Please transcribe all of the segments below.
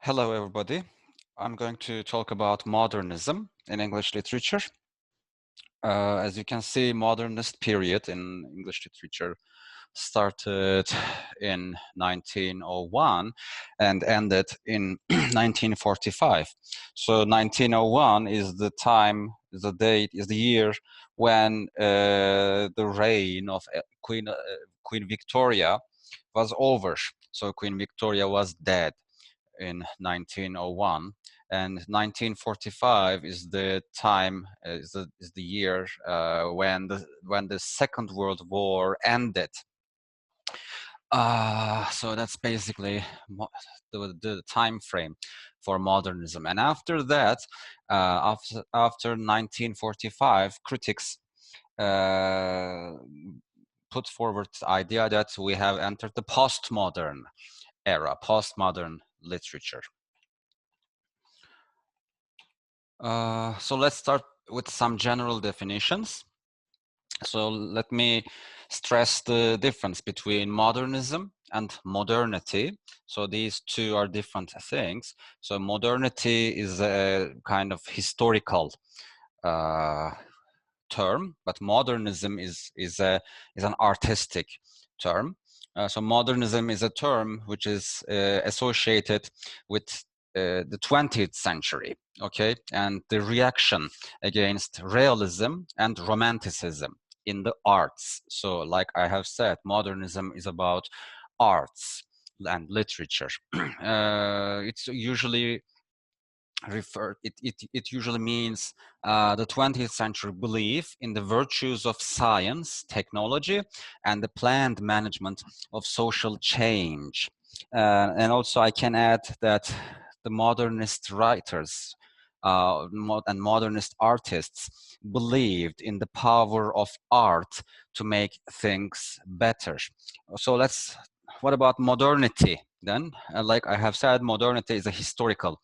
Hello, everybody. I'm going to talk about modernism in English literature. As you can see, modernist period in English literature started in 1901 and ended in 1945. So 1901 is the time, is the date, is the year when the reign of Queen Victoria was over. So Queen Victoria was dead in 1901, and 1945 is the time, is the year when the Second World War ended. So that's basically the time frame for modernism. And after that, after 1945, critics put forward the idea that we have entered the postmodern era, postmodern literature. So let's start with some general definitions. So let me stress the difference between modernism and modernity. So these two are different things. So modernity is a kind of historical term, but modernism is an artistic term. So modernism is a term which is associated with the 20th century, okay, and the reaction against realism and romanticism in the arts. So like I have said, modernism is about arts and literature. It's usually it usually means the 20th century belief in the virtues of science, technology, and the planned management of social change. And also I can add that the modernist writers and modernist artists believed in the power of art to make things better. So what about modernity then? Like I have said, modernity is a historical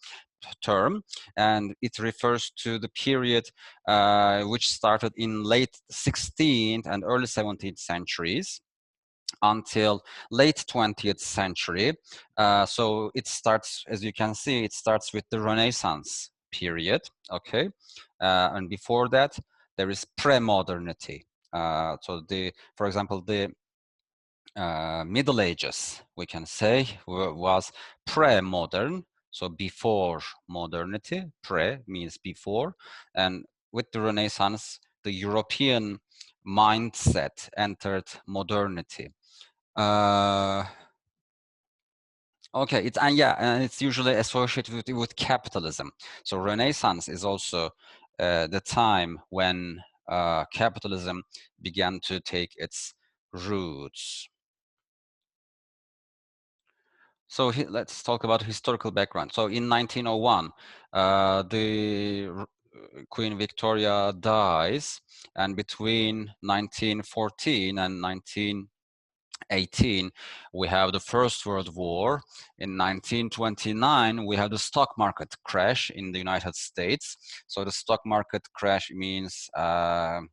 term, and it refers to the period which started in late 16th and early 17th centuries until late 20th century. So it starts, as you can see, it starts with the Renaissance period, okay? And before that, there is pre-modernity. So for example, the Middle Ages, we can say, was pre-modern, so before modernity. Pre means before, and with the Renaissance, the European mindset entered modernity. Okay, and it's usually associated with capitalism. So Renaissance is also the time when capitalism began to take its roots. So let's talk about historical background. So in 1901, Queen Victoria dies, and between 1914 and 1918, we have the First World War. In 1929, we have the stock market crash in the United States. So the stock market crash means that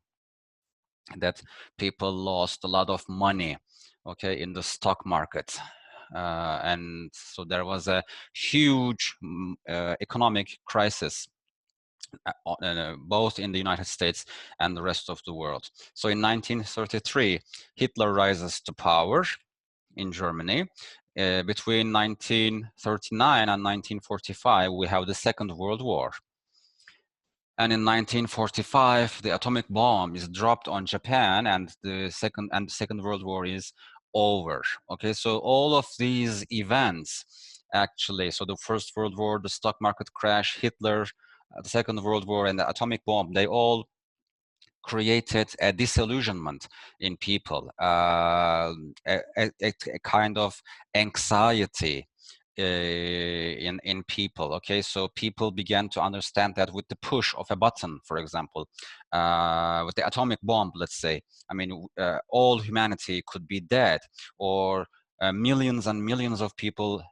people lost a lot of money, okay, in the stock market. And so there was a huge economic crisis, both in the United States and the rest of the world. So in 1933, Hitler rises to power in Germany. Between 1939 and 1945, we have the Second World War. And in 1945, the atomic bomb is dropped on Japan, and the Second World War is over. Okay, so all of these events, actually, so the First World War, the stock market crash, Hitler, the Second World War, and the atomic bomb, they all created a disillusionment in people, a kind of anxiety in people. Okay, so people began to understand that with the push of a button, for example, with the atomic bomb, let's say, I mean, all humanity could be dead, or millions and millions of people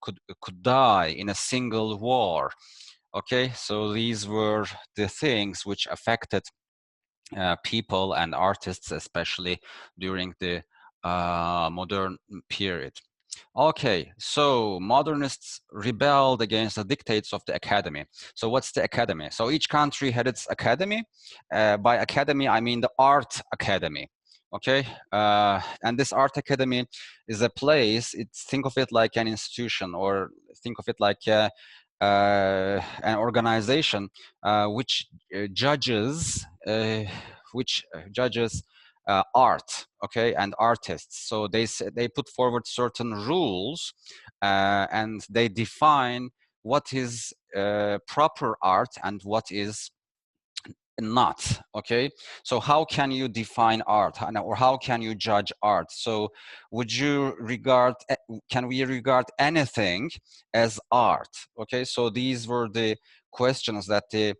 could die in a single war. Okay, so these were the things which affected people and artists, especially during the modern period. Okay, so modernists rebelled against the dictates of the academy. So what's the academy? So each country had its academy. By academy, I mean the art academy. Okay, and this art academy is a place. Think of it like an institution, or think of it like an organization which judges, art, okay, and artists. So they put forward certain rules, and they define what is proper art and what is not. Okay, so how can you define art, or how can you judge art? So would you regard, can we regard anything as art? Okay, so these were the questions that the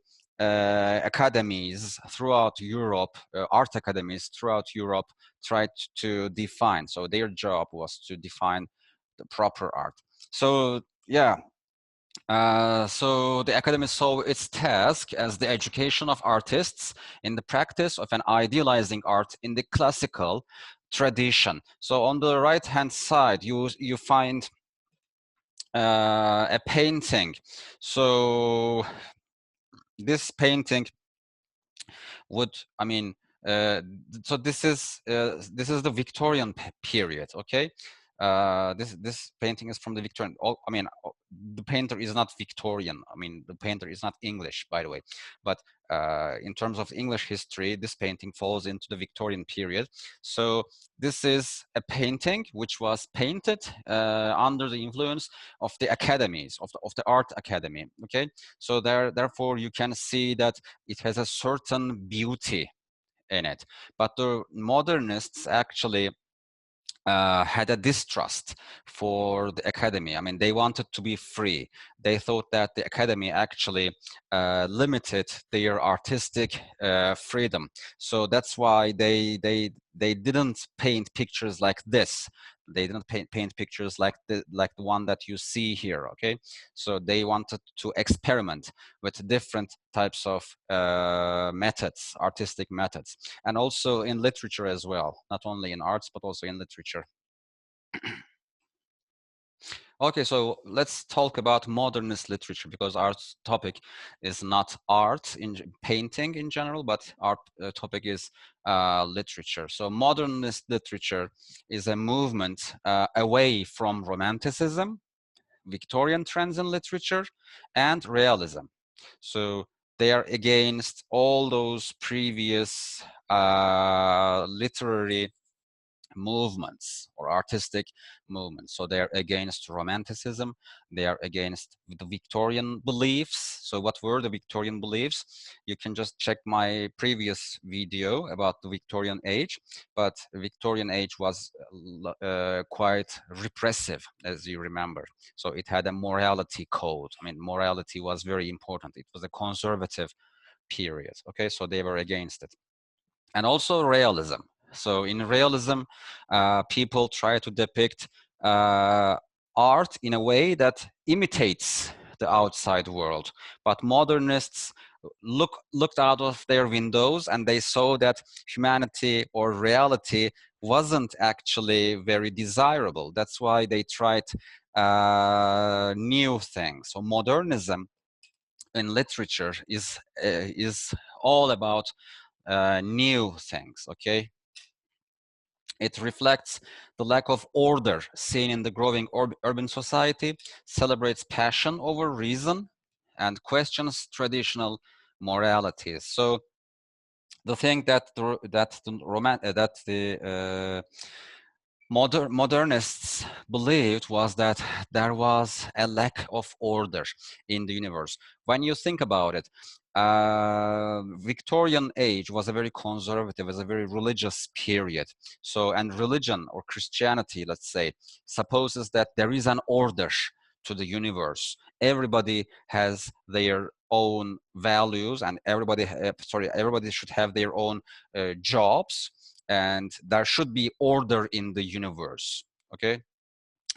academies throughout Europe, art academies throughout Europe, tried to define. So their job was to define the proper art. So yeah, so the academy saw its task as the education of artists in the practice of an idealizing art in the classical tradition. So on the right hand side, you find a painting. So this painting would, I mean, so this is the Victorian period. Okay, this painting is from the Victorian. I mean, the painter is not Victorian. I mean, the painter is not English, by the way. But in terms of English history, this painting falls into the Victorian period. So this is a painting which was painted under the influence of the academies, of the art academy. Okay, so therefore you can see that it has a certain beauty in it. But the modernists actually had a distrust for the academy. I mean, they wanted to be free. They thought that the academy actually limited their artistic freedom. So that's why they didn't paint pictures like this. They didn't paint pictures like the one that you see here. Okay, so they wanted to experiment with different types of methods, artistic methods, and also in literature as well, not only in arts but also in literature. Okay, so let's talk about modernist literature, because our topic is not art in painting in general, but our topic is literature. So modernist literature is a movement away from romanticism, Victorian trends in literature, and realism. So they are against all those previous literary movements or artistic movements. So they're against romanticism, they are against the Victorian beliefs. So what were the Victorian beliefs? You can just check my previous video about the Victorian age, but the Victorian age was quite repressive, as you remember. So it had a morality code. I mean, morality was very important. It was a conservative period. Okay, so they were against it. And also realism. So in realism, people try to depict art in a way that imitates the outside world. But modernists looked out of their windows and they saw that humanity or reality wasn't actually very desirable. That's why they tried new things. So modernism in literature is all about new things. Okay, it reflects the lack of order seen in the growing urban society, celebrates passion over reason, and questions traditional moralities. So the thing that the modernists believed was that there was a lack of order in the universe. When you think about it, Victorian age was a very conservative, was a very religious period. So, and religion or Christianity, let's say, supposes that there is an order to the universe. Everybody has their own values, and everybody should have their own jobs, and there should be order in the universe. Okay,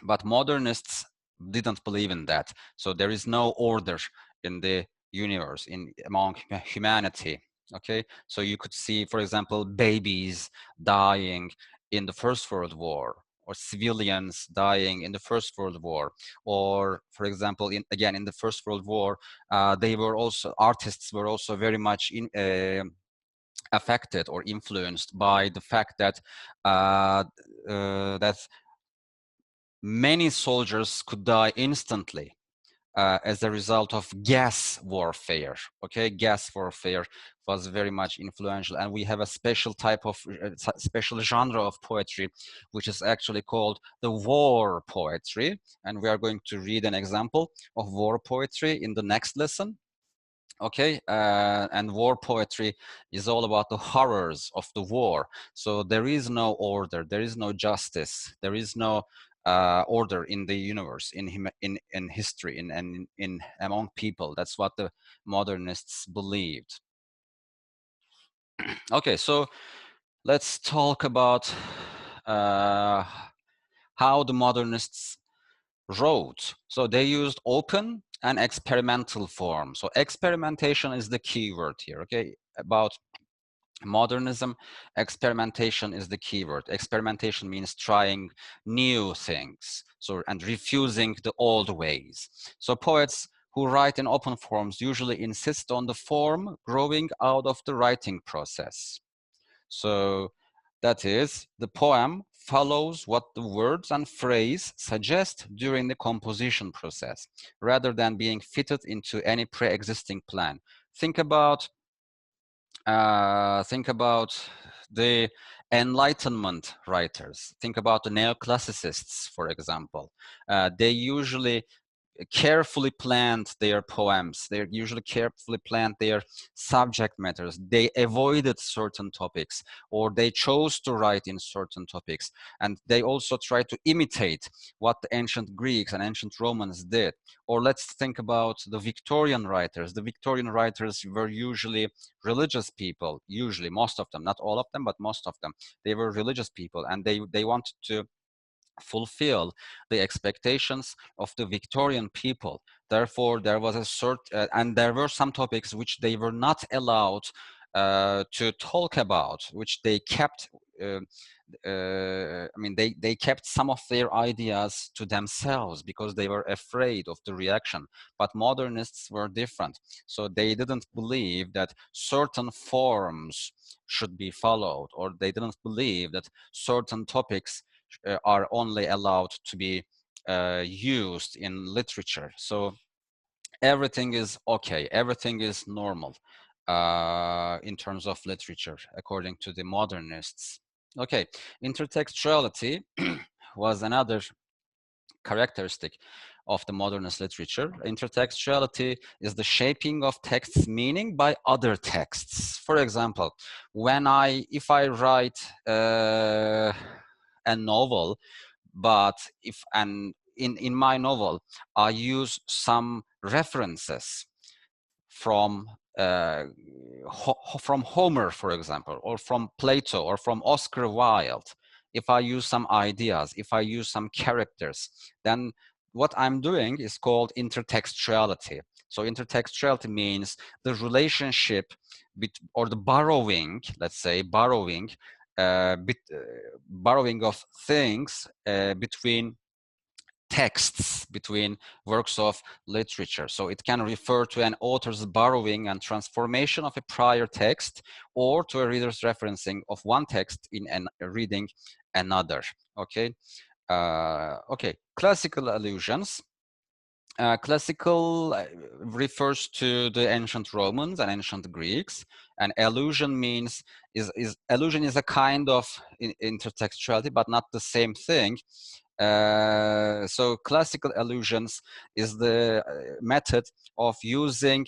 but modernists didn't believe in that. So there is no order in the universe, among humanity. Okay, so you could see, for example, babies dying in the First World War, or civilians dying in the First World War, or for example, again in the First World War, they were also, artists were also very much affected or influenced by the fact that that many soldiers could die instantly as a result of gas warfare. Okay, gas warfare was very much influential, and we have a special type of special genre of poetry, which is actually called the war poetry. And we are going to read an example of war poetry in the next lesson. Okay, and war poetry is all about the horrors of the war. So there is no order, there is no justice, there is no order in the universe, in history, in among people. That's what the modernists believed. Okay, so let's talk about how the modernists wrote. So they used open and experimental form. So experimentation is the key word here, okay? About modernism, experimentation is the key word. Experimentation means trying new things, so, and refusing the old ways. So poets who write in open forms usually insist on the form growing out of the writing process. So that is, the poem follows what the words and phrase suggest during the composition process, rather than being fitted into any pre-existing plan. Think about the Enlightenment writers. Think about the neoclassicists, for example. They usually carefully planned their poems. They usually carefully planned their subject matters. They avoided certain topics, or they chose to write in certain topics. And they also tried to imitate what the ancient Greeks and ancient Romans did. Or let's think about the Victorian writers. The Victorian writers were usually religious people, usually, most of them, not all of them, but most of them. They were religious people, and they wanted to fulfill the expectations of the Victorian people. Therefore, there was a and there were some topics which they were not allowed to talk about, which they kept. I mean, they kept some of their ideas to themselves because they were afraid of the reaction. But modernists were different. So they didn't believe that certain forms should be followed, or they didn't believe that certain topics are only allowed to be used in literature. So everything is okay, everything is normal in terms of literature, according to the modernists. Okay, intertextuality was another characteristic of the modernist literature. Intertextuality is the shaping of text's meaning by other texts. For example, if I write a novel, but in my novel I use some references from from Homer, for example, or from Plato, or from Oscar Wilde. If I use some ideas, if I use some characters, then what I'm doing is called intertextuality. So intertextuality means the relationship or the borrowing, let's say borrowing, borrowing of things between texts, between works of literature. So it can refer to an author's borrowing and transformation of a prior text, or to a reader's referencing of one text in reading another. Okay. Okay. Classical allusions. Classical refers to the ancient Romans and ancient Greeks, and allusion means allusion is a kind of intertextuality, but not the same thing. So classical allusions is the method of using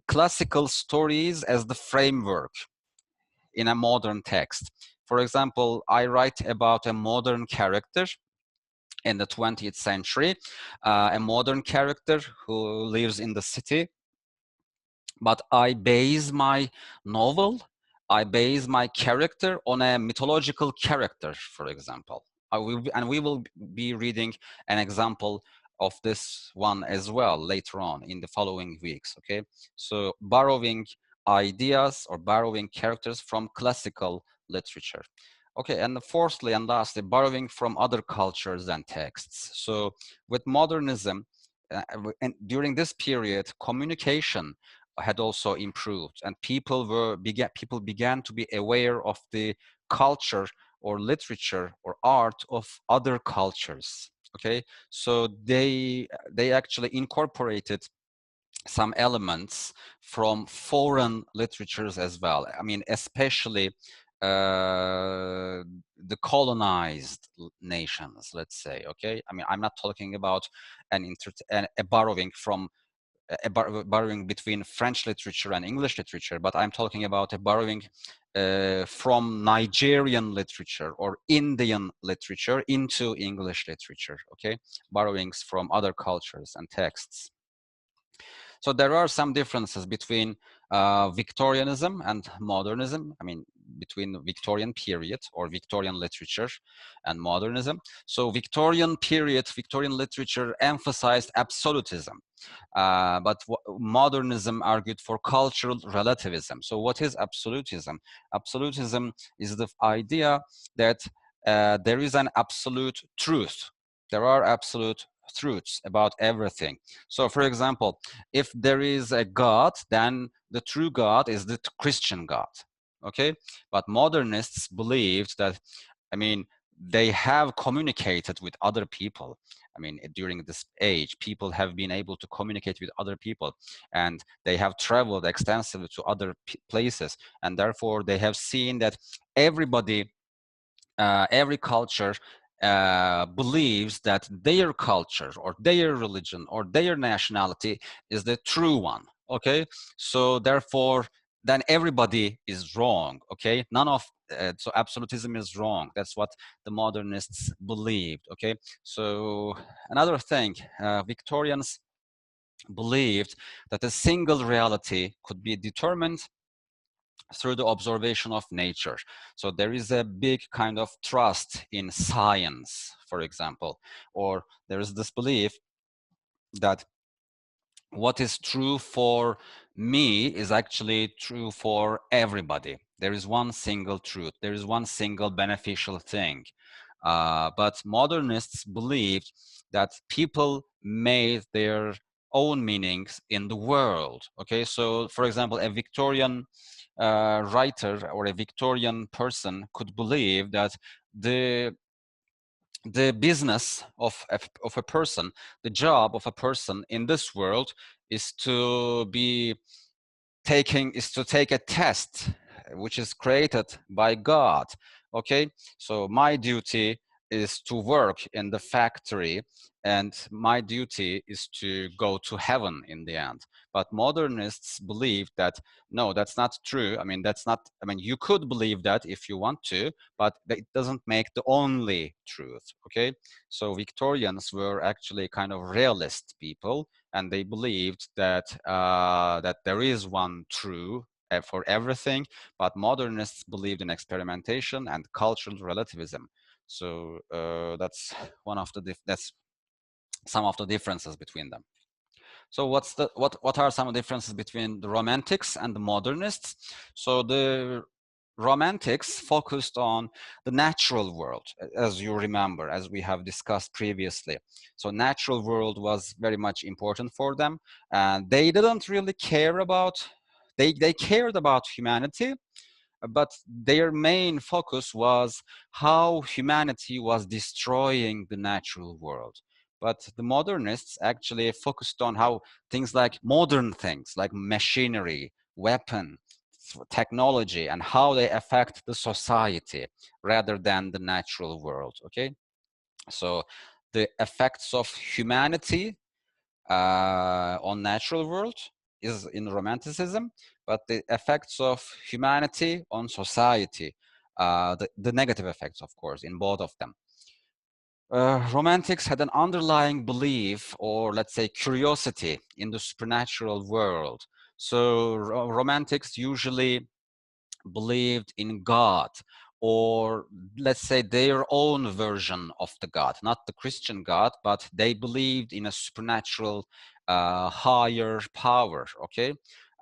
classical stories as the framework in a modern text. For example, I write about a modern character in the 20th century, a modern character who lives in the city, but I base my novel, I base my character on a mythological character, for example. We will be reading an example of this one as well later on in the following weeks, okay? So borrowing ideas or borrowing characters from classical literature. Okay, and fourthly and lastly, borrowing from other cultures and texts. So with modernism, and during this period, communication had also improved, and people began to be aware of the culture or literature or art of other cultures. Okay, so they actually incorporated some elements from foreign literatures as well. I mean, especially the colonized nations, let's say. Okay, I mean, I'm not talking about a borrowing from borrowing between French literature and English literature, but I'm talking about a borrowing from Nigerian literature or Indian literature into English literature. Okay, borrowings from other cultures and texts. So there are some differences between Victorianism and modernism. I mean, between the Victorian period or Victorian literature and modernism. So Victorian period, Victorian literature emphasized absolutism. But modernism argued for cultural relativism. So what is absolutism? Absolutism is the idea that there is an absolute truth. There are absolute truths about everything. So for example, if there is a God, then the true God is the Christian God. Okay, but modernists believed that, I mean, they have communicated with other people. I mean, during this age, people have been able to communicate with other people, and they have traveled extensively to other places, and therefore they have seen that everybody, every culture believes that their culture or their religion or their nationality is the true one. Okay, so therefore then everybody is wrong. Okay, none of so absolutism is wrong. That's what the modernists believed. Okay, so another thing, Victorians believed that a single reality could be determined through the observation of nature. So there is a big kind of trust in science, for example, or there is this belief that what is true for me is actually true for everybody. There is one single truth. There is one single beneficial thing. But modernists believed that people made their own meanings in the world. Okay, so for example, a Victorian writer or a Victorian person could believe that the business of a person, the job of a person in this world is to be is to take a test which is created by God. Okay, so my duty is to work in the factory, and my duty is to go to heaven in the end. But modernists believe that no, that's not true. I mean, that's not, I mean, you could believe that if you want to, but it doesn't make the only truth. Okay, so Victorians were actually kind of realist people, and they believed that that there is one true for everything, but modernists believed in experimentation and cultural relativism. So that's one of the that's some of the differences between them. So what are some differences between the Romantics and the Modernists? So the Romantics focused on the natural world, as you remember, as we have discussed previously. So natural world was very much important for them, and they didn't really care about, they cared about humanity, but their main focus was how humanity was destroying the natural world. But the modernists actually focused on how things like modern things like machinery, weapon, technology, and how they affect the society rather than the natural world. Okay, so the effects of humanity on natural world is in romanticism, but the effects of humanity on society, the negative effects, of course, in both of them. Romantics had an underlying belief, or let's say curiosity, in the supernatural world. So romantics usually believed in God, or let's say their own version of the God, not the Christian God, but they believed in a supernatural higher power. Okay,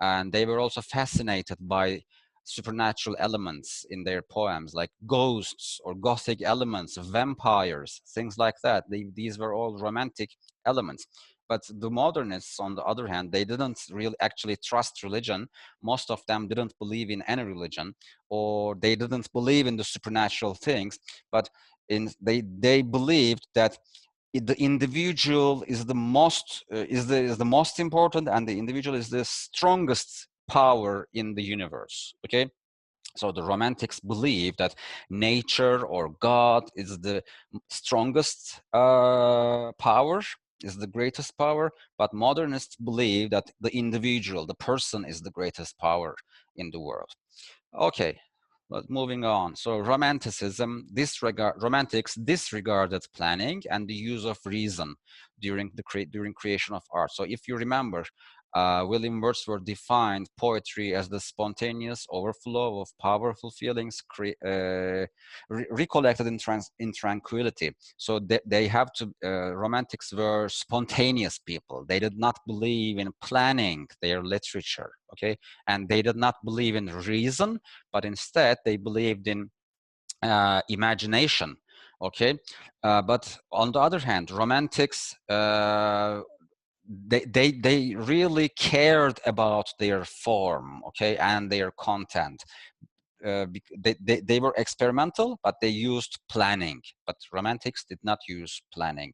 and they were also fascinated by supernatural elements in their poems, like ghosts or gothic elements, vampires, things like that. These were all romantic elements. But the modernists, on the other hand, they didn't really actually trust religion. Most of them didn't believe in any religion, or they didn't believe in the supernatural things. But they believed that the individual is the most is the most important, and the individual is the strongest power in the universe. Okay, so the romantics believe that nature or God is the strongest power, is the greatest power, but modernists believe that the individual, the person, is the greatest power in the world. Okay, but moving on. So romantics disregarded planning and the use of reason during creation of art. So if you remember, William Wordsworth defined poetry as the spontaneous overflow of powerful feelings recollected in tranquility. So they have to, romantics were spontaneous people. They did not believe in planning their literature, okay? And they did not believe in reason, but instead they believed in imagination, okay? But on the other hand, romantics, they really cared about their form, okay, and their content. They were experimental, but they used planning. But romantics did not use planning.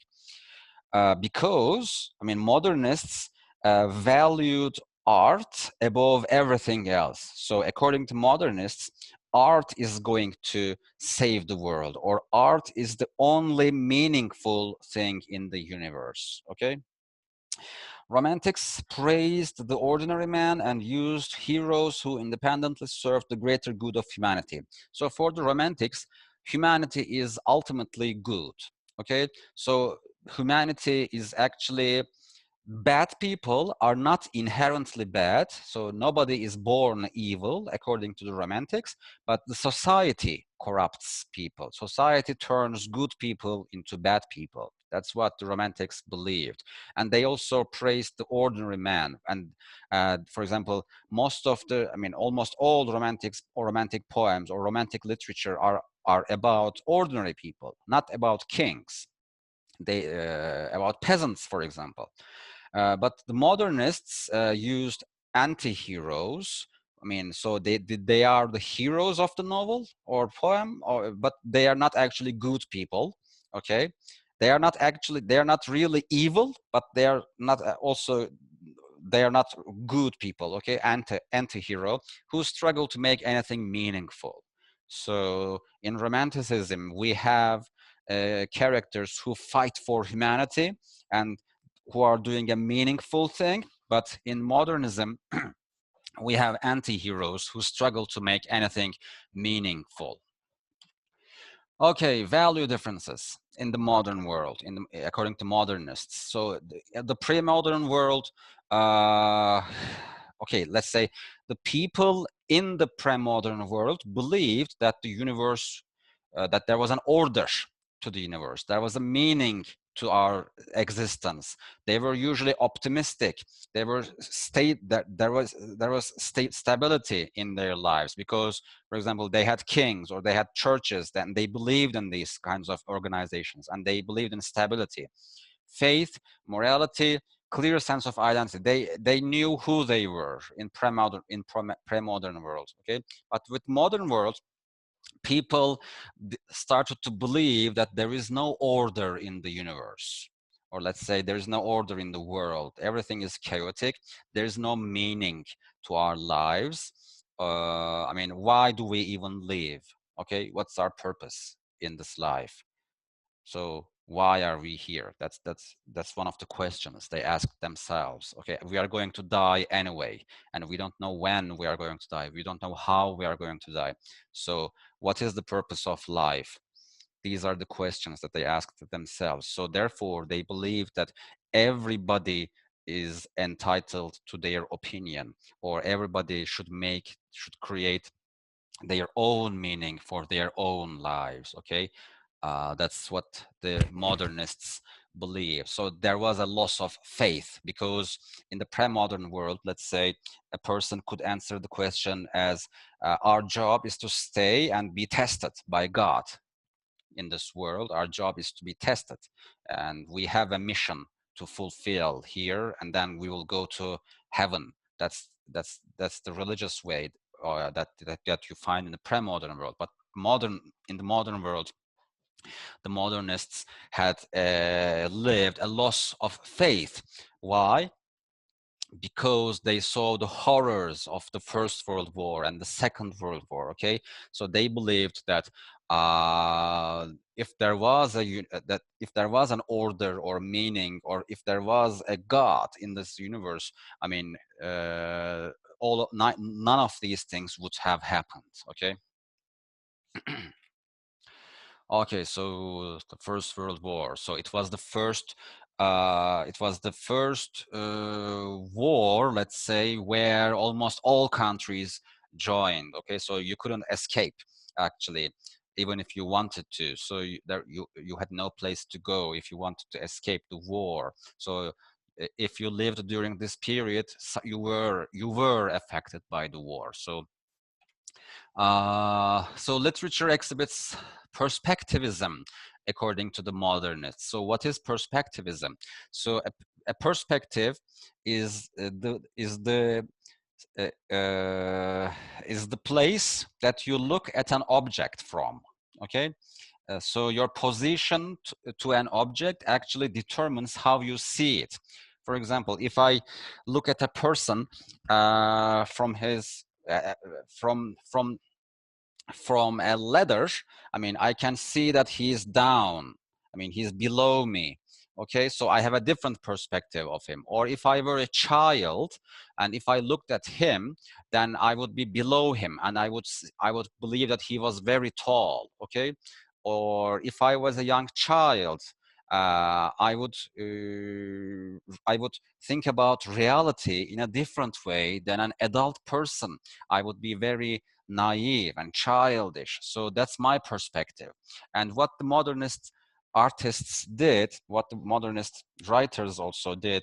Because, I mean, modernists valued art above everything else. So according to modernists, art is going to save the world, or art is the only meaningful thing in the universe, okay? Romantics praised the ordinary man and used heroes who independently served the greater good of humanity. So for the Romantics, humanity is ultimately good, okay? So humanity is actually, bad people are not inherently bad, so nobody is born evil according to the romantics, but the society corrupts people. Society turns good people into bad people. That's what the romantics believed. And they also praised the ordinary man. And for example, almost all romantics or romantic poems or romantic literature are about ordinary people, not about kings. About peasants, for example. But the modernists used anti-heroes. I mean, so they are the heroes of the novel or poem, but they are not actually good people. Okay, they are not really evil, but they are not also, they are not good people. Okay, anti-hero who struggle to make anything meaningful. So in romanticism, we have characters who fight for humanity and who are doing a meaningful thing. But in modernism, we have anti-heroes who struggle to make anything meaningful. Okay, value differences in the modern world, according to modernists. So the pre-modern world, okay, let's say the people in the pre-modern world believed that the universe, that there was an order to the universe. There was a meaning to our existence. They were usually optimistic. They were there was stability in their lives because, for example, they had kings or they had churches, and they believed in these kinds of organizations, and they believed in stability, faith, morality, clear sense of identity. They knew who they were in pre-modern world. Okay, but with modern world, people started to believe that there is no order in the universe, or let's say there's no order in the world. Everything is chaotic. There's no meaning to our lives. I mean, why do we even live? Okay, what's our purpose in this life? So why are we here? That's one of the questions they ask themselves. Okay, we are going to die anyway, and we don't know when we are going to die. We don't know how we are going to die. So what is the purpose of life? These are the questions that they ask themselves. So therefore, they believe that everybody is entitled to their opinion, or everybody should create their own meaning for their own lives. Okay, that's what the modernists belief. So there was a loss of faith, because in the pre-modern world, let's say, a person could answer the question as, our job is to stay and be tested by God. In this world, our job is to be tested, and we have a mission to fulfill here, and then we will go to heaven. That's the religious way that you find in the pre-modern world. But in the modern world, the modernists had lived a loss of faith. Why? Because they saw the horrors of the First World War and the Second World War. Okay, so they believed that if there was if there was an order or meaning, or if there was a God in this universe, I mean, none of these things would have happened. Okay. Okay, so the First World War. So it was the first. It was the first war, let's say, where almost all countries joined. Okay, so you couldn't escape, actually, even if you wanted to. So you had no place to go if you wanted to escape the war. So if you lived during this period, you were affected by the war. So literature exhibits perspectivism according to the modernists. So what is perspectivism? So a perspective is the place that you look at an object from. Okay, so your position to an object actually determines how you see it. For example, if I look at a person from his from a ladder, I mean, I can see that he's down. I mean, he's below me. Okay, so I have a different perspective of him. Or if I were a child and if I looked at him, then I would be below him, and I would believe that he was very tall. Okay, or if I was a young child, I would think about reality in a different way than an adult person. I would be very naive and childish. So that's my perspective. And what the modernist artists did, what the modernist writers also did,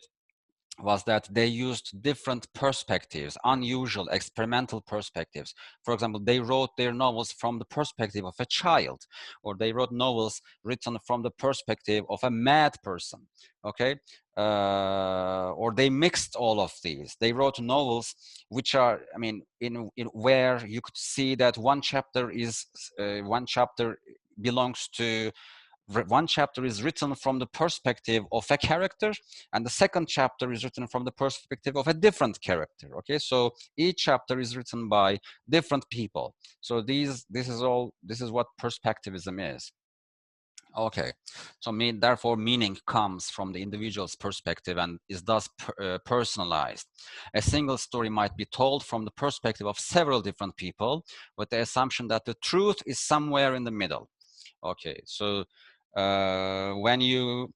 was that they used different perspectives, unusual, experimental perspectives. For example, they wrote their novels from the perspective of a child, or they wrote novels written from the perspective of a mad person, okay? Or they mixed all of these. They wrote novels which are, I mean, in where you could see that one chapter belongs to one chapter is written from the perspective of a character, and the second chapter is written from the perspective of a different character. Okay, so each chapter is written by different people. So this is what perspectivism is. Okay, so therefore meaning comes from the individual's perspective and is thus personalized. A single story might be told from the perspective of several different people, with the assumption that the truth is somewhere in the middle. Okay, so when you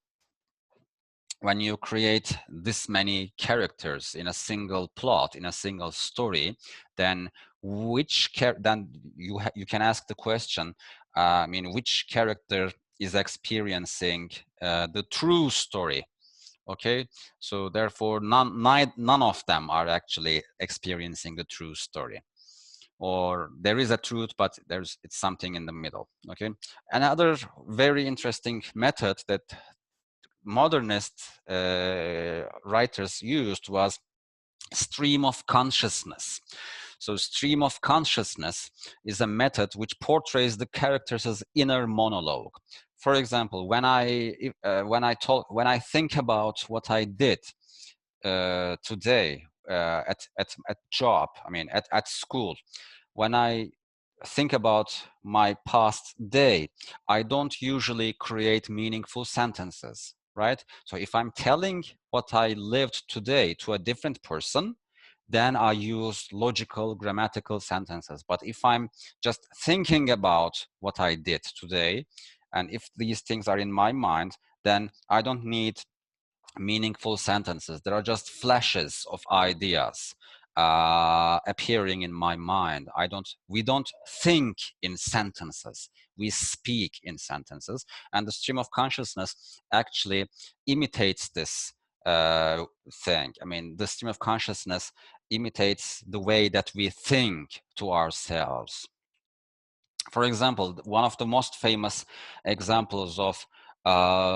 create this many characters in a single plot, in a single story, then then you can ask the question, I mean, which character is experiencing the true story? Okay, so therefore none of them are actually experiencing the true story, or there is a truth, but it's something in the middle. Okay, another very interesting method that modernist writers used was stream of consciousness. So stream of consciousness is a method which portrays the characters' inner monologue. For example, when I think about what I did today at job, I mean at school, when I think about my past day, I don't usually create meaningful sentences, right? So if I'm telling what I lived today to a different person, then I use logical grammatical sentences. But if I'm just thinking about what I did today, and if these things are in my mind, then I don't need meaningful sentences. There are just flashes of ideas appearing in my mind. We don't think in sentences. we speak in sentences. And the stream of consciousness actually imitates this thing. I mean, the stream of consciousness imitates the way that we think to ourselves. For example, one of the most famous examples of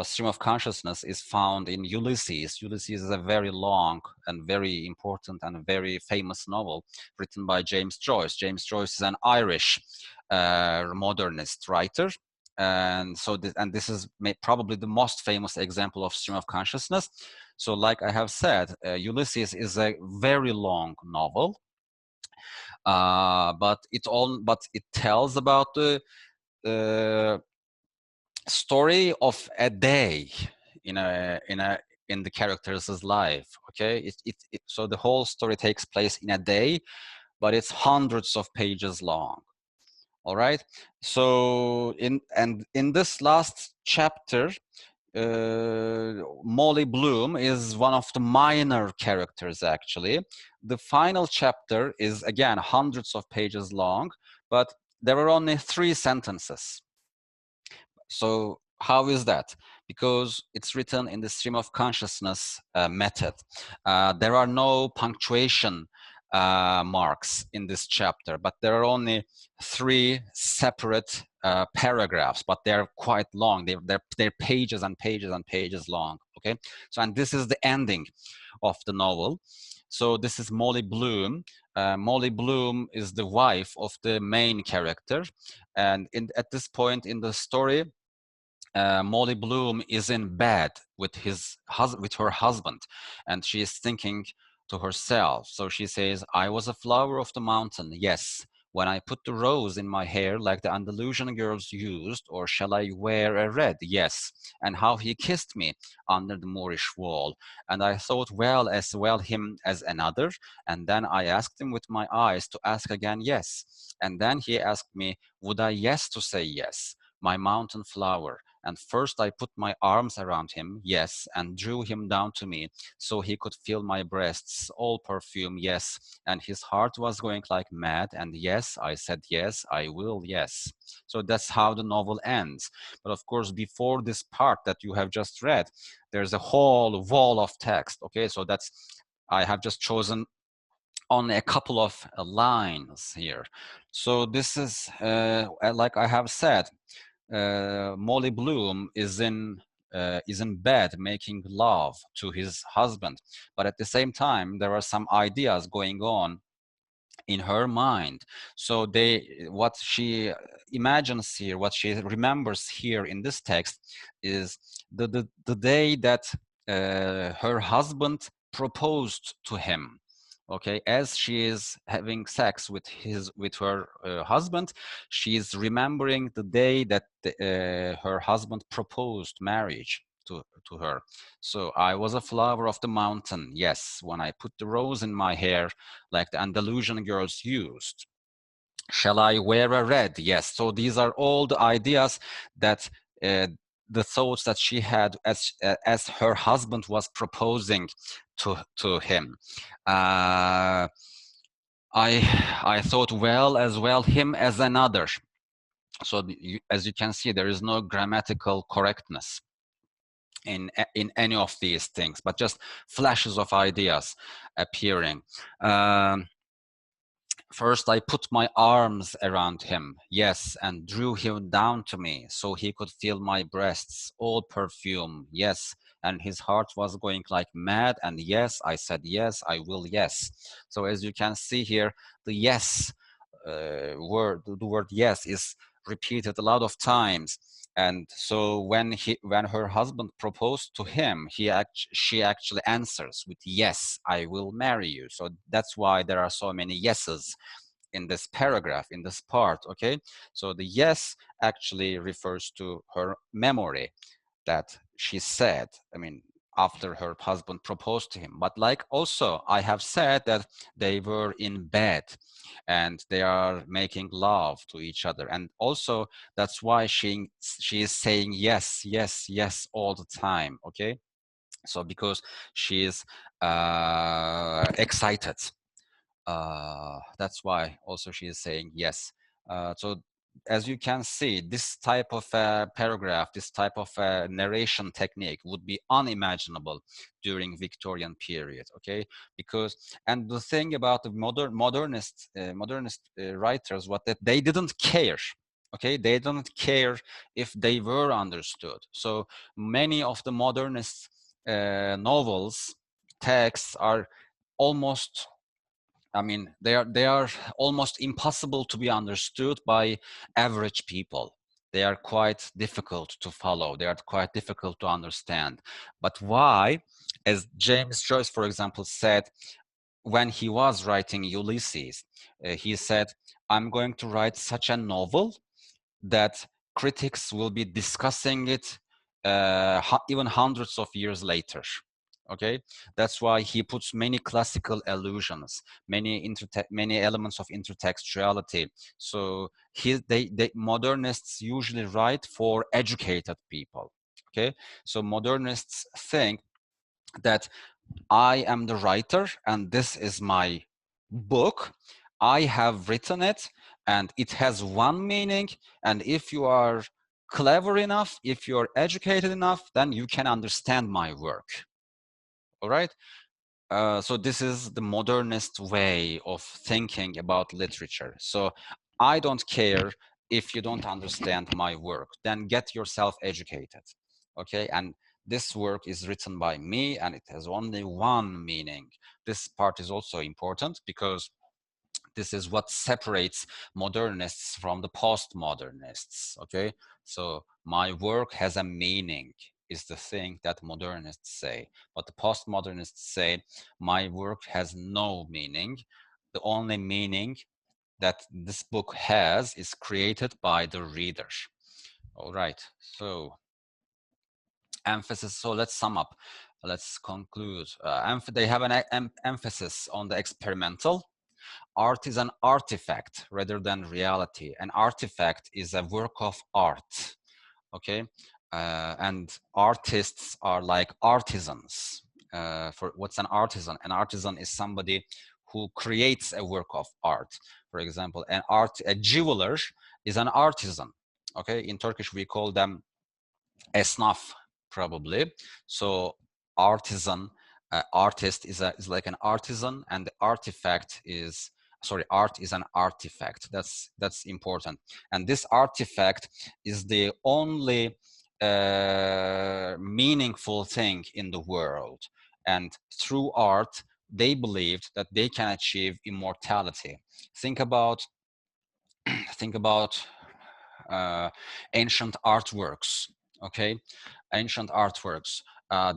stream of consciousness is found in Ulysses. Ulysses is a very long and very important and very famous novel written by James Joyce. James Joyce is an Irish modernist writer. And so this is probably the most famous example of stream of consciousness. So like I have said, Ulysses is a very long novel, but it tells about the story of a day in the character's life. Okay, so the whole story takes place in a day, but it's hundreds of pages long. All right, so in this last chapter, Molly Bloom is one of the minor characters. Actually, the final chapter is again hundreds of pages long, but there are only 3 sentences. So how is that? Because it's written in the stream of consciousness method. There are no punctuation marks in this chapter, but there are only 3 separate paragraphs, but they're quite long. They're pages and pages and pages long. Okay, so and this is the ending of the novel. So this is Molly Bloom. Molly Bloom is the wife of the main character, and at this point in the story, Molly Bloom is in bed with her husband, and she is thinking to herself. So she says, "I was a flower of the mountain, yes, when I put the rose in my hair like the Andalusian girls used, or shall I wear a red? Yes, and how he kissed me under the Moorish wall. And I thought well him as another, and then I asked him with my eyes to ask again yes. And then he asked me, would I yes to say yes, my mountain flower? And first I put my arms around him, yes, and drew him down to me, so he could feel my breasts, all perfume, yes. And his heart was going like mad, and yes, I said yes, I will, yes." So that's how the novel ends. But of course, before this part that you have just read, there's a whole wall of text. Okay, so I have just chosen only a couple of lines here. So this is, like I have said, Molly Bloom is in bed making love to his husband, but at the same time there are some ideas going on in her mind. So what she imagines here, what she remembers here in this text, is the day that her husband proposed to him. Okay, as she is having sex with her husband, she is remembering the day that her husband proposed marriage to her. So I was a flower of the mountain, yes, when I put the rose in my hair like the Andalusian girls used. Shall I wear a red? Yes. So these are all the ideas that the thoughts that she had as her husband was proposing to him. I thought well him as another. So as you can see, there is no grammatical correctness in any of these things, but just flashes of ideas appearing. First, I put my arms around him, yes, and drew him down to me, so he could feel my breasts, all perfume, yes, and his heart was going like mad, and yes, I said yes, I will, yes. So as you can see here, the yes word, the word yes is repeated a lot of times. And so when her husband proposed to him, she actually answers with yes, I will marry you. So that's why there are so many yeses in this paragraph, in this part. Okay, so the yes actually refers to her memory that she said, I mean, after her husband proposed to him. But like also I have said that they were in bed and they are making love to each other, and also that's why she is saying yes, yes, yes all the time. Okay, so because she is excited, that's why also she is saying yes. So as you can see, this type of paragraph, this type of narration technique would be unimaginable during Victorian period, okay? Because, and the thing about the modernist writers was that they didn't care, okay? They didn't care if they were understood. So many of the modernist novels, texts are almost, I mean, they are almost impossible to be understood by average people. They are quite difficult to follow. They are quite difficult to understand. But why? As James Joyce, for example, said when he was writing Ulysses, he said, "I'm going to write such a novel that critics will be discussing it even hundreds of years later." Okay, that's why he puts many classical allusions, many elements of intertextuality. So they modernists usually write for educated people. Okay, so modernists think that I am the writer and this is my book. I have written it and it has one meaning. And if you are clever enough, if you're educated enough, then you can understand my work. All right. So this is the modernist way of thinking about literature. So I don't care if you don't understand my work, then get yourself educated. Okay. And this work is written by me and it has only one meaning. This part is also important because this is what separates modernists from the postmodernists. Okay, so my work has a meaning is the thing that modernists say, but the postmodernists say my work has no meaning. The only meaning that this book has is created by the reader. All right, so emphasis. So let's sum up. Let's conclude. They have an emphasis on the experimental. Art is an artifact rather than reality. An artifact is a work of art, okay? And artists are like artisans. For what's an artisan? An artisan is somebody who creates a work of art. For example, a jeweler is an artisan, okay? In Turkish, we call them esnaf, probably. So artisan, artist is like an artisan, and the artifact is, sorry, art is an artifact. That's important. And this artifact is the only meaningful thing in the world. And through art, they believed that they can achieve immortality. Think about think about ancient artworks, okay? Ancient artworks,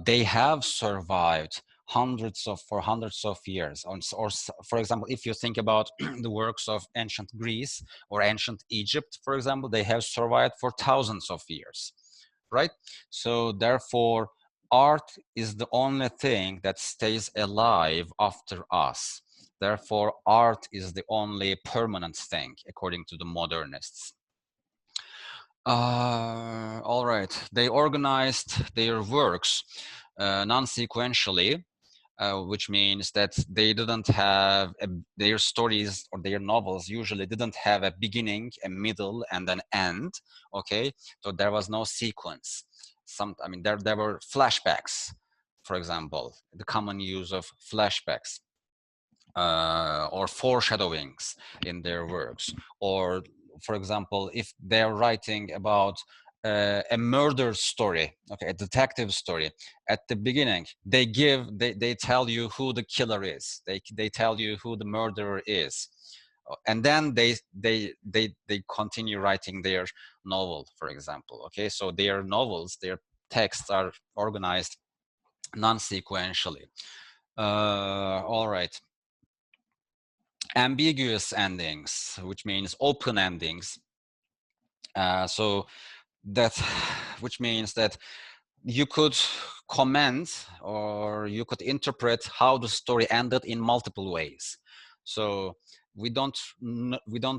they have survived for hundreds of years. Or for example, if you think about the works of ancient Greece or ancient Egypt, for example, they have survived for thousands of years, right? So therefore, art is the only thing that stays alive after us. Therefore, art is the only permanent thing, according to the modernists. All right. They organized their works non-sequentially, which means that they didn't have their stories or their novels usually didn't have a beginning, a middle, and an end. Okay, so there was no sequence. I mean, there were flashbacks, for example, the common use of flashbacks. Or foreshadowings in their works, or for example, if they're writing about a murder story, okay, a detective story, at the beginning they tell you who the killer is, they tell you who the murderer is, and then they continue writing their novel, for example. Okay, so their novels, their texts are organized non-sequentially. All right. Ambiguous endings, which means open endings. So that, which means that you could comment or you could interpret how the story ended in multiple ways. So we don't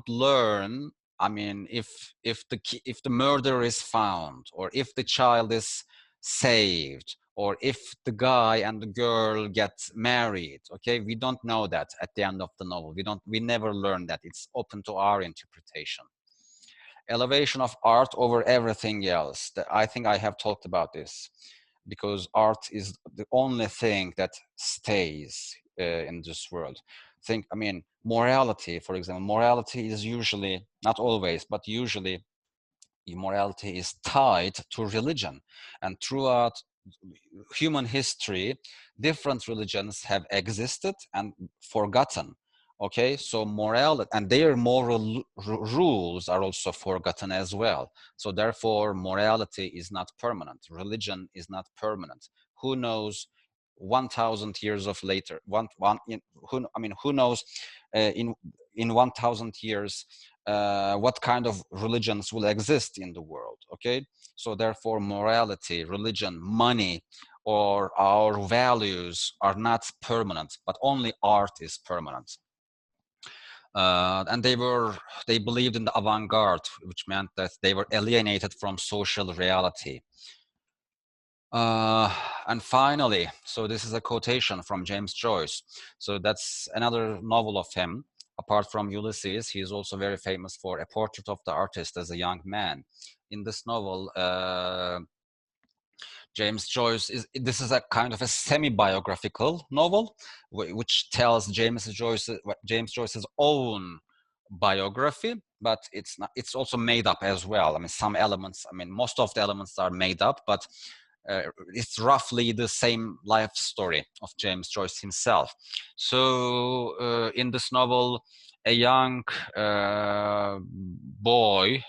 learn. I mean, if the murderer is found, or if the child is saved, or if the guy and the girl get married, okay, we don't know that at the end of the novel. We never learn that. It's open to our interpretation. elevation of art over everything else. I think I have talked about this, because art is the only thing that stays in this world. I mean, morality, for example, morality is usually, not always, but usually, immorality is tied to religion. And throughout human history, different religions have existed and forgotten. Okay, so morality and their moral rules are also forgotten as well. So therefore, morality is not permanent. Religion is not permanent. Who knows? 1,000 years of later, who knows? In 1,000 years, what kind of religions will exist in the world? Okay, so therefore, morality, religion, money, or our values are not permanent, but only art is permanent. And they believed in the avant-garde, which meant that they were alienated from social reality. And finally, so this is a quotation from James Joyce. So that's another novel of him. Apart from Ulysses, he is also very famous for A Portrait of the Artist as a Young Man. In this novel, James Joyce this is a kind of a semi-biographical novel, which tells James Joyce's own biography, but it's also made up as well. I mean, some elements, I mean, most of the elements are made up, but it's roughly the same life story of James Joyce himself. So in this novel, a young boy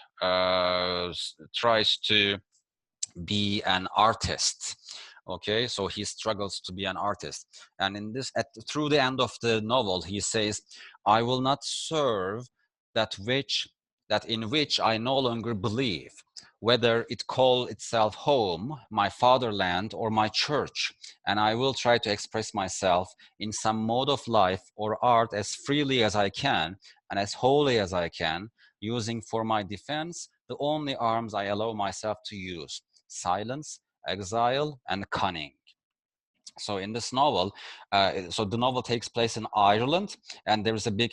tries to be an artist. Okay, so he struggles to be an artist, and through the end of the novel, he says, "I will not serve that in which I no longer believe, whether it call itself home, my fatherland, or my church, and I will try to express myself in some mode of life or art as freely as I can and as wholly as I can, using for my defense the only arms I allow myself to use: silence, exile, and cunning." So in this novel, so the novel takes place in Ireland, and there is a big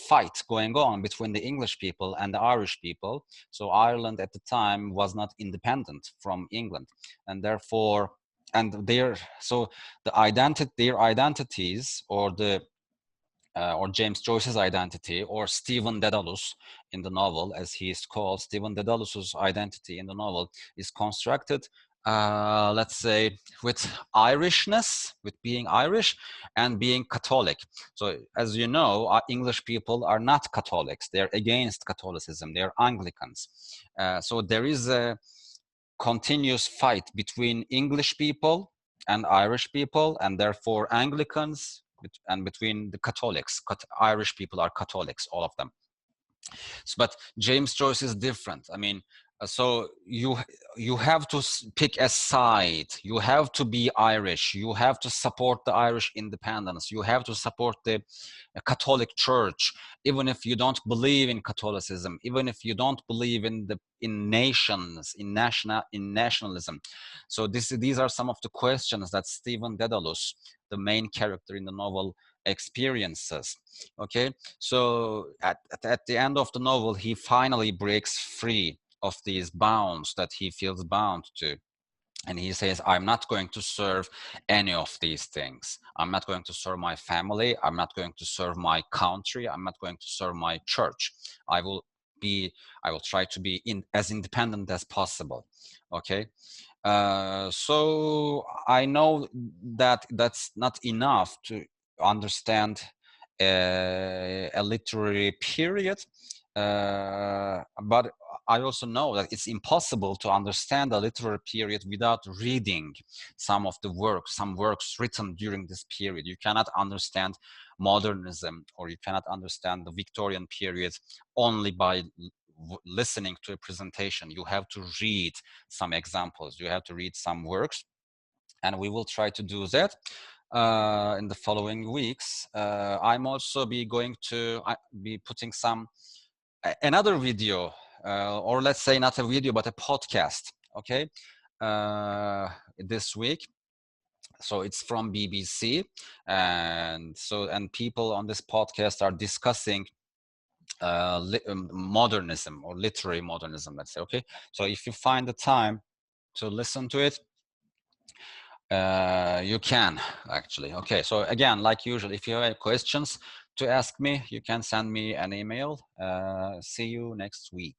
fight going on between the English people and the Irish people. So Ireland at the time was not independent from England, and therefore, so their identities, or James Joyce's identity, or Stephen Dedalus in the novel, as he is called, Stephen Dedalus's identity in the novel is constructed, let's say, with Irishness, with being Irish and being Catholic. So as you know, English people are not Catholics. They're against Catholicism. They're Anglicans. So there is a continuous fight between English people and Irish people, and therefore Anglicans, and between the Catholics. Irish people are Catholics, all of them. But James Joyce is different. I mean, so you have to pick a side. You have to be Irish. You have to support the Irish independence. You have to support the Catholic Church, even if you don't believe in Catholicism, even if you don't believe in nationalism. So these are some of the questions that Stephen Dedalus, the main character in the novel, experiences. Okay, so at the end of the novel, he finally breaks free of these bounds that he feels bound to. And he says, I'm not going to serve any of these things. I'm not going to serve my family. I'm not going to serve my country. I'm not going to serve my church. I will try to be as independent as possible. Okay. So I know that that's not enough to understand a literary period, but I also know that it's impossible to understand a literary period without reading some works written during this period. You cannot understand modernism, or you cannot understand the Victorian period only by listening to a presentation. You have to read some examples. You have to read some works, and we will try to do that in the following weeks. I'm also going to be putting another video, or let's say not a video, but a podcast, okay, this week. So it's from BBC, and people on this podcast are discussing modernism or literary modernism, let's say. Okay, so if you find the time to listen to it, you can actually. Okay, so again, like usual, if you have questions to ask me, you can send me an email. See you next week.